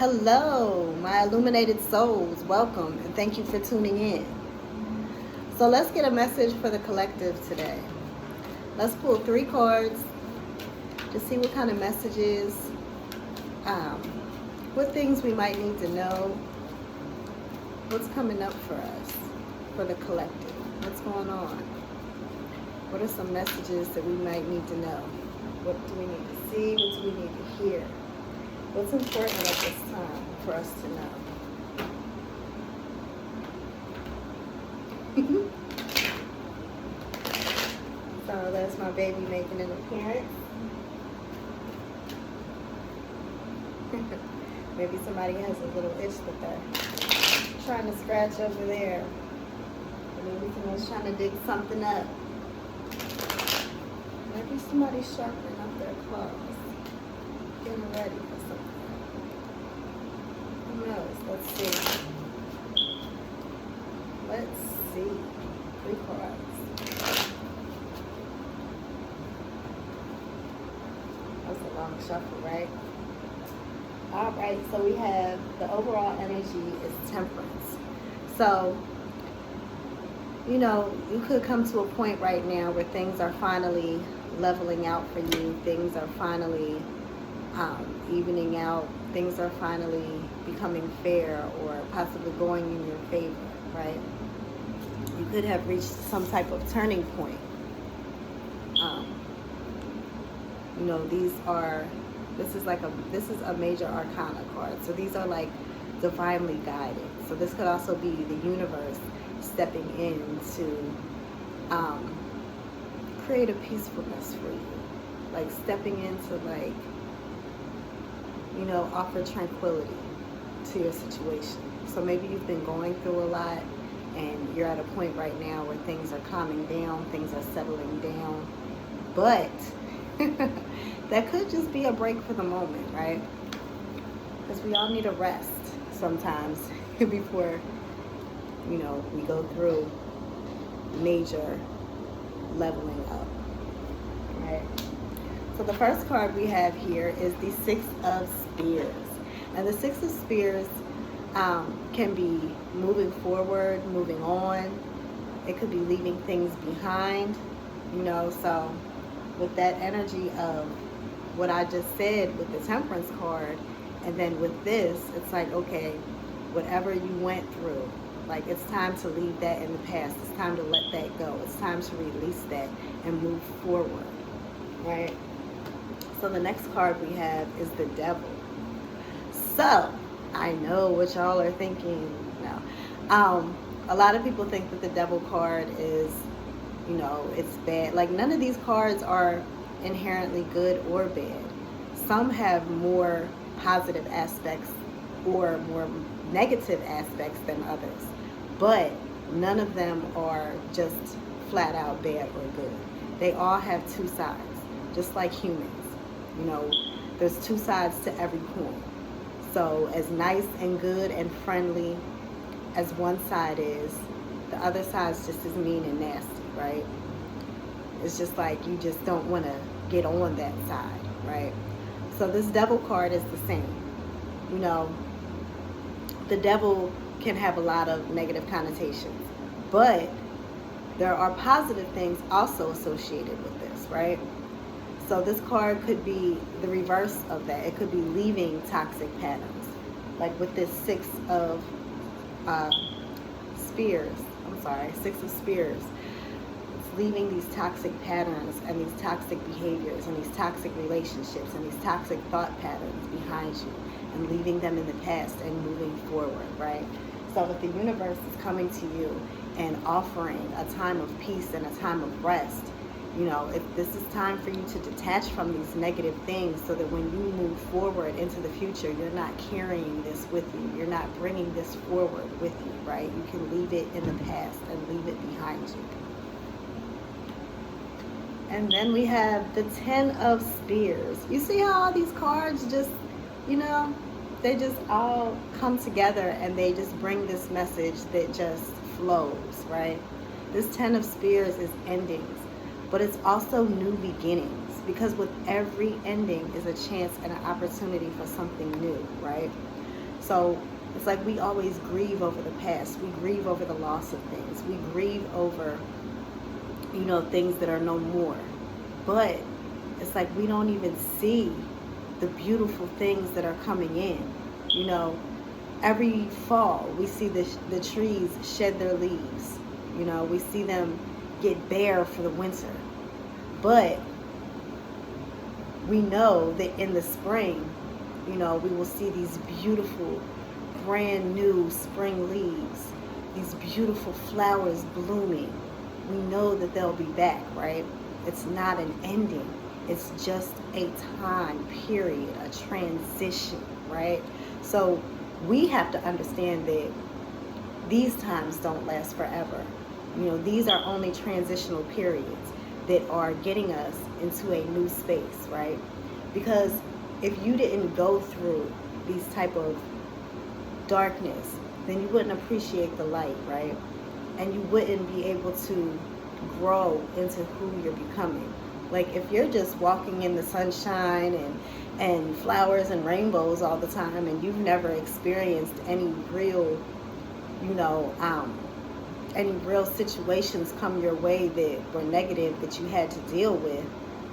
Hello, my illuminated souls. Welcome and thank you for tuning in. So let's get a message for the collective today. Let's pull 3 cards to see what kind of messages, what things we might need to know, what's coming up for us, for the collective, what's going on, what are some messages that we might need to know, what do we need to see, what do we need to hear, what's important at this time for us to know. So that's my baby making an appearance. Maybe somebody has a little itch that they're trying to scratch over there. Or maybe someone's trying to dig something up. Maybe somebody's sharpening up their claws, getting ready for something. Who knows? Let's see. Let's see. 3 cards. That's a long shuffle, right? Alright, so we have the overall energy is temperance. So, you know, you could come to a point right now where things are finally leveling out for you. Things are finally evening out. Things are finally becoming fair or possibly going in your favor, right? You could have reached some type of turning point. You know, this is a major arcana card. So these are like divinely guided. So this could also be the universe stepping in to create a peacefulness for you. Like stepping into, like, you know, offer tranquility to your situation. So maybe you've been going through a lot and you're at a point right now where things are calming down, things are settling down. But that could just be a break for the moment, right? Because we all need a rest sometimes before, you know, we go through major leveling up, right? So the first card we have here is the 6 of Spears. And the 6 of Spears can be moving forward, moving on. It could be leaving things behind, you know. So with that energy of what I just said with the Temperance card, and then with this, it's like, okay, whatever you went through, like, it's time to leave that in the past. It's time to let that go. It's time to release that and move forward, right? So the next card we have is the Devil. So I know what y'all are thinking now. A lot of people think that the Devil card is, you know, it's bad. Like, none of these cards are inherently good or bad. Some have more positive aspects or more negative aspects than others, but none of them are just flat out bad or good. They all have 2 sides, just like humans. You know, there's 2 sides to every coin. So as nice and good and friendly as one side is, the other side's just as mean and nasty, right? It's just like you just don't want to get on that side, right? So this Devil card is the same. You know, the devil can have a lot of negative connotations, but there are positive things also associated with this, right? So this card could be the reverse of that. It could be leaving toxic patterns. Like with this 6 of Spears. I'm sorry, 6 of Spears. It's leaving these toxic patterns and these toxic behaviors and these toxic relationships and these toxic thought patterns behind you and leaving them in the past and moving forward, right? So if the universe is coming to you and offering a time of peace and a time of rest, you know, if this is time for you to detach from these negative things so that when you move forward into the future, you're not carrying this with you. You're not bringing this forward with you, right? You can leave it in the past and leave it behind you. And then we have the 10 of Spears. You see how all these cards just, you know, they just all come together and they just bring this message that just flows, right? This 10 of Spears is endings, but it's also new beginnings, because with every ending is a chance and an opportunity for something new, right? So it's like we always grieve over the past. We grieve over the loss of things. We grieve over, things that are no more. But it's like we don't even see the beautiful things that are coming in. Every fall we see the trees shed their leaves. We see them get bare for the winter. But we know that in the spring, we will see these beautiful, brand new spring leaves, these beautiful flowers blooming. We know that they'll be back, right? It's not an ending. It's just a time period, a transition, right? So we have to understand that these times don't last forever. These are only transitional periods that are getting us into a new space, right? Because if you didn't go through these type of darkness, then you wouldn't appreciate the light, right? And you wouldn't be able to grow into who you're becoming. Like if you're just walking in the sunshine and flowers and rainbows all the time, and you've never experienced any real, any real situations come your way that were negative that you had to deal with,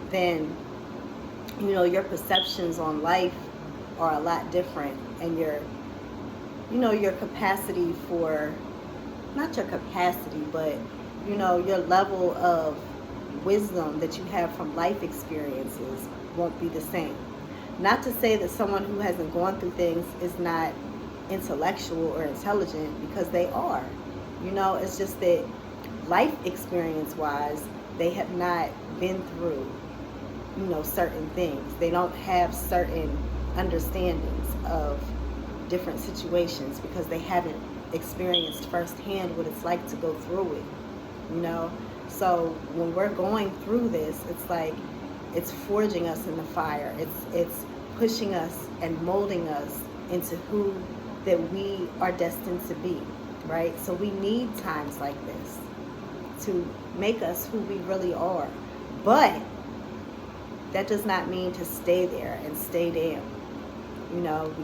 then, your perceptions on life are a lot different, and your capacity for, not your capacity, but, your level of wisdom that you have from life experiences won't be the same. Not to say that someone who hasn't gone through things is not intellectual or intelligent, because they are. It's just that life experience wise, they have not been through, certain things. They don't have certain understandings of different situations because they haven't experienced firsthand what it's like to go through it, So when we're going through this, it's like it's forging us in the fire. It's pushing us and molding us into who that we are destined to be, right? So we need times like this to make us who we really are. But that does not mean to stay there and stay down,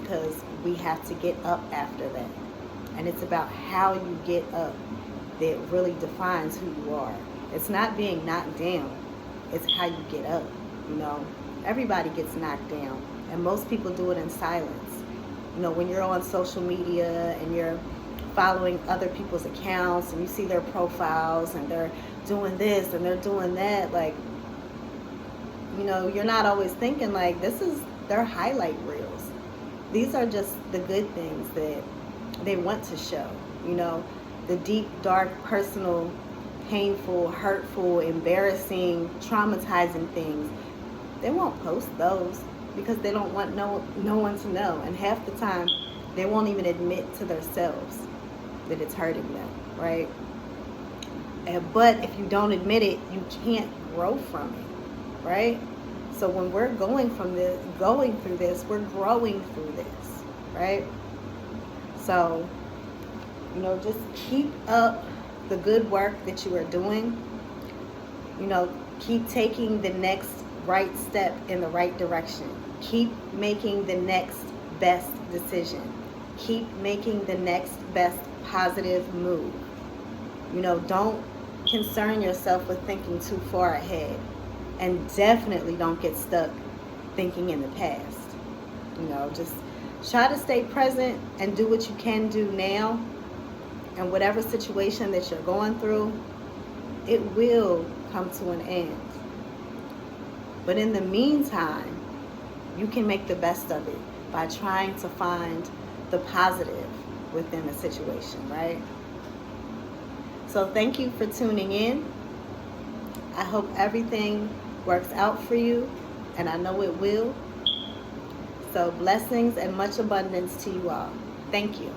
because we have to get up after that. And it's about how you get up that really defines who you are. It's not being knocked down. It's how you get up, Everybody gets knocked down. And most people do it in silence. When you're on social media and you're following other people's accounts and you see their profiles and they're doing this and they're doing that, like, you're not always thinking like, this is their highlight reels. These are just the good things that they want to show, the deep, dark, personal, painful, hurtful, embarrassing, traumatizing things. They won't post those because they don't want no one to know. And half the time, they won't even admit to themselves that it's hurting them, right? But if you don't admit it, you can't grow from it, right? So when we're going through this, we're growing through this, right? So, just keep up the good work that you are doing. Keep taking the next right step in the right direction. Keep making the next best decision. Keep making the next best positive move. Don't concern yourself with thinking too far ahead. And definitely don't get stuck thinking in the past. Just try to stay present and do what you can do now. And whatever situation that you're going through, it will come to an end. But in the meantime, you can make the best of it by trying to find the positive within the situation, right? So thank you for tuning in. I hope everything works out for you, and I know it will. So blessings and much abundance to you all. Thank you.